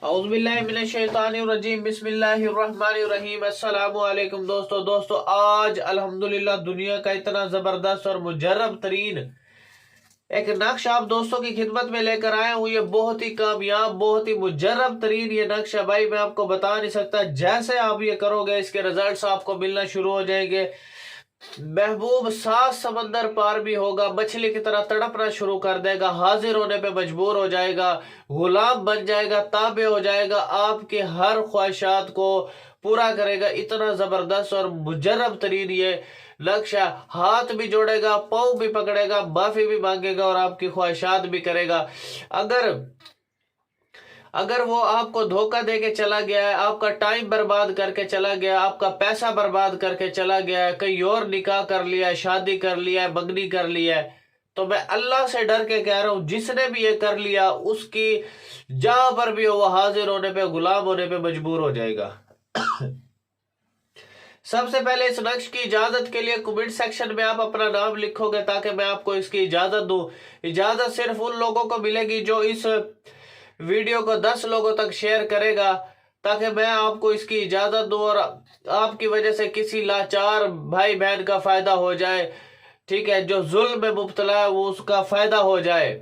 اعوذ باللہ من الشیطان الرجیم بسم اللہ الرحمن الرحیم السلام علیکم دوستو آج الحمدللہ دنیا کا اتنا زبردست اور مجرب ترین ایک نقش آپ دوستوں کی خدمت میں لے کر آیا ہوں۔ یہ بہت ہی کامیاب، بہت ہی مجرب ترین یہ نقش ہے بھائی، میں آپ کو بتا نہیں سکتا۔ جیسے آپ یہ کرو گے اس کے رزلٹس آپ کو ملنا شروع ہو جائیں گے۔ محبوب 7 سمندر پار بھی ہوگا، مچھلی کی طرح تڑپنا شروع کر دے گا، حاضر ہونے پہ مجبور ہو جائے گا، غلام بن جائے گا، تابع ہو جائے گا، آپ کے ہر خواہشات کو پورا کرے گا۔ اتنا زبردست اور مجرب ترین یہ نقش ہے۔ ہاتھ بھی جوڑے گا، پاؤں بھی پکڑے گا، معافی بھی مانگے گا اور آپ کی خواہشات بھی کرے گا۔ اگر وہ آپ کو دھوکہ دے کے چلا گیا ہے، آپ کا ٹائم برباد کر کے چلا گیا، آپ کا پیسہ برباد کر کے چلا گیا ہے، کئی اور نکاح کر لیا ہے، شادی کر لیا ہے، منگنی کر لیا ہے، تو میں اللہ سے ڈر کے کہہ رہا ہوں جس نے بھی یہ کر لیا اس کی جہاں پر بھی ہو وہ حاضر ہونے پہ، غلام ہونے پہ مجبور ہو جائے گا۔ سب سے پہلے اس نقش کی اجازت کے لیے کمنٹ سیکشن میں آپ اپنا نام لکھو گے تاکہ میں آپ کو اس کی اجازت دوں۔ اجازت صرف ان لوگوں کو ملے گی جو اس ویڈیو کو 10 لوگوں تک شیئر کرے گا، تاکہ میں آپ کو اس کی اجازت دوں اور آپ کی وجہ سے کسی لاچار بھائی بہن کا فائدہ ہو جائے، ٹھیک ہے، جو ظلم میں مبتلا ہے وہ اس کا فائدہ ہو جائے۔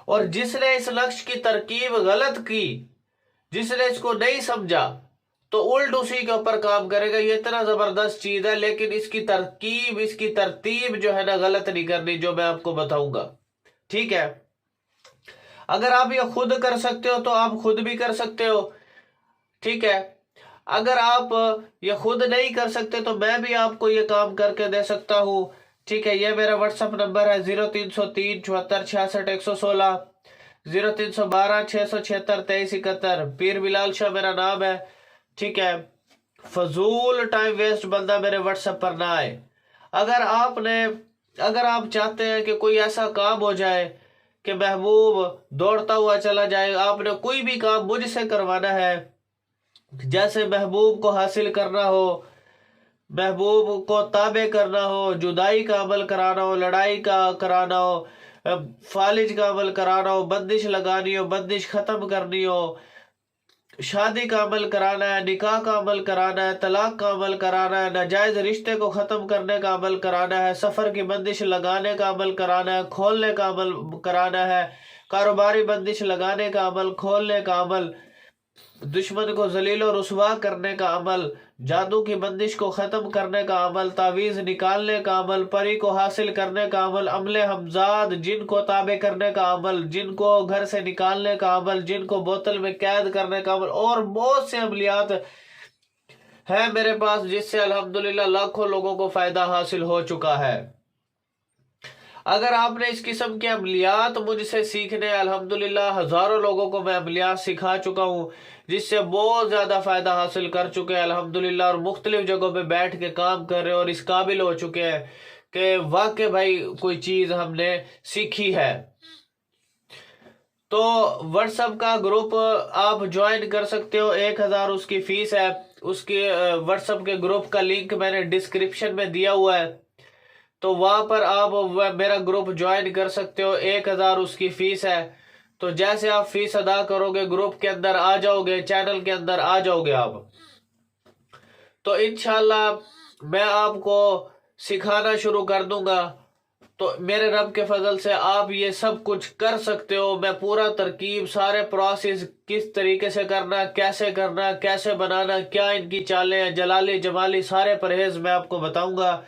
اور جس نے اس نقش کی ترکیب غلط کی، جس نے اس کو نہیں سمجھا، تو الٹ اسی کے اوپر کام کرے گا۔ یہ اتنا زبردست چیز ہے، لیکن اس کی ترکیب، اس کی ترتیب جو ہے نا غلط نہیں کرنی، جو میں آپ کو بتاؤں گا، ٹھیک ہے۔ اگر آپ یہ خود کر سکتے ہو تو آپ خود بھی کر سکتے ہو، ٹھیک ہے۔ اگر آپ یہ خود نہیں کر سکتے تو میں بھی آپ کو یہ کام کر کے دے سکتا ہوں، ٹھیک ہے۔ یہ میرا واٹس ایپ نمبر ہے 0303 74 66 116، 0312 676 2371۔ پیر بلال شاہ میرا نام ہے، ٹھیک ہے۔ فضول ٹائم ویسٹ بندہ میرے واٹس ایپ پر نہ آئے۔ اگر آپ چاہتے ہیں کہ کوئی ایسا کام ہو جائے کہ محبوب دوڑتا ہوا چلا جائے، آپ نے کوئی بھی کام مجھ سے کروانا ہے، جیسے محبوب کو حاصل کرنا ہو، محبوب کو تابع کرنا ہو، جدائی کا عمل کرانا ہو، لڑائی کا کرانا ہو، فالج کا عمل کرانا ہو، بندش لگانی ہو، بندش ختم کرنی ہو، شادی کا عمل کرانا ہے، نکاح کا عمل کرانا ہے، طلاق کا عمل کرانا ہے، ناجائز رشتے کو ختم کرنے کا عمل کرانا ہے، سفر کی بندش لگانے کا عمل کرانا ہے، کھولنے کا عمل کرانا ہے، کاروباری بندش لگانے کا عمل، کھولنے کا عمل، دشمن کو ذلیل و رسوا کرنے کا عمل، جادو کی بندش کو ختم کرنے کا عمل، تعویذ نکالنے کا عمل، پری کو حاصل کرنے کا عمل، عمل حمزاد، جن کو تابع کرنے کا عمل، جن کو گھر سے نکالنے کا عمل، جن کو بوتل میں قید کرنے کا عمل، اور بہت سے عملیات ہیں میرے پاس جس سے الحمدللہ لاکھوں لوگوں کو فائدہ حاصل ہو چکا ہے۔ اگر آپ نے اس قسم کے عملیات مجھ سے سیکھنے، الحمدللہ ہزاروں لوگوں کو میں عملیات سکھا چکا ہوں جس سے بہت زیادہ فائدہ حاصل کر چکے ہیں الحمدللہ، اور مختلف جگہوں پہ بیٹھ کے کام کر رہے اور اس قابل ہو چکے ہیں کہ واقع بھائی کوئی چیز ہم نے سیکھی ہے۔ تو واٹس ایپ کا گروپ آپ جوائن کر سکتے ہو، 1000 اس کی فیس ہے۔ اس کی واٹس ایپ کے گروپ کا لنک میں نے ڈسکرپشن میں دیا ہوا ہے، تو وہاں پر آپ میرا گروپ جوائن کر سکتے ہو۔ 1000 اس کی فیس ہے، تو جیسے آپ فیس ادا کرو گے گروپ کے اندر آ جاؤ گے، چینل کے اندر آ جاؤ گے آپ، تو انشاءاللہ میں آپ کو سکھانا شروع کر دوں گا۔ تو میرے رب کے فضل سے آپ یہ سب کچھ کر سکتے ہو۔ میں پورا ترکیب، سارے پروسیس کس طریقے سے کرنا، کیسے بنانا، کیا ان کی چالیں ہیں، جلالی جمالی سارے پرہیز میں آپ کو بتاؤں گا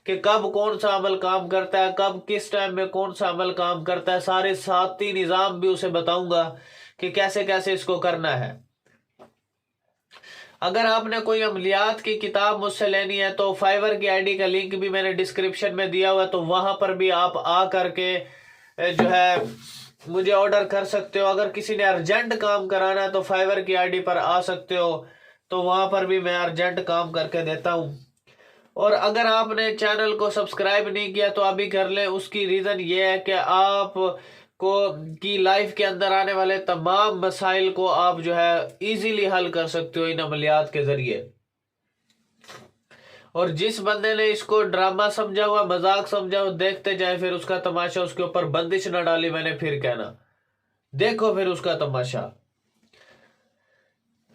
کہ کب کون سا عمل کام کرتا ہے، کب کس ٹائم میں کون سا عمل کام کرتا ہے، سارے ساتھی نظام بھی اسے بتاؤں گا کہ کیسے اس کو کرنا ہے۔ اگر آپ نے کوئی عملیات کی کتاب مجھ سے لینی ہے تو فائور کی آئی ڈی کا لنک بھی میں نے ڈسکرپشن میں دیا ہوا ہے، تو وہاں پر بھی آپ آ کر کے جو ہے مجھے آرڈر کر سکتے ہو۔ اگر کسی نے ارجنٹ کام کرانا ہے تو فائور کی آئی ڈی پر آ سکتے ہو، تو وہاں پر بھی میں ارجنٹ کام کر کے دیتا ہوں۔ اور اگر آپ نے چینل کو سبسکرائب نہیں کیا تو ابھی کر لیں۔ اس کی ریزن یہ ہے کہ آپ کو کی لائف کے اندر آنے والے تمام مسائل کو آپ جو ہے ایزیلی حل کر سکتے ہو ان عملیات کے ذریعے۔ اور جس بندے نے اس کو ڈرامہ سمجھا ہوا، مذاق سمجھا ہوا، دیکھتے جائیں پھر اس کا تماشا، اس کے اوپر بندش نہ ڈالی میں نے پھر کہنا، دیکھو پھر اس کا تماشا۔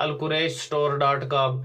alquresh.store.com,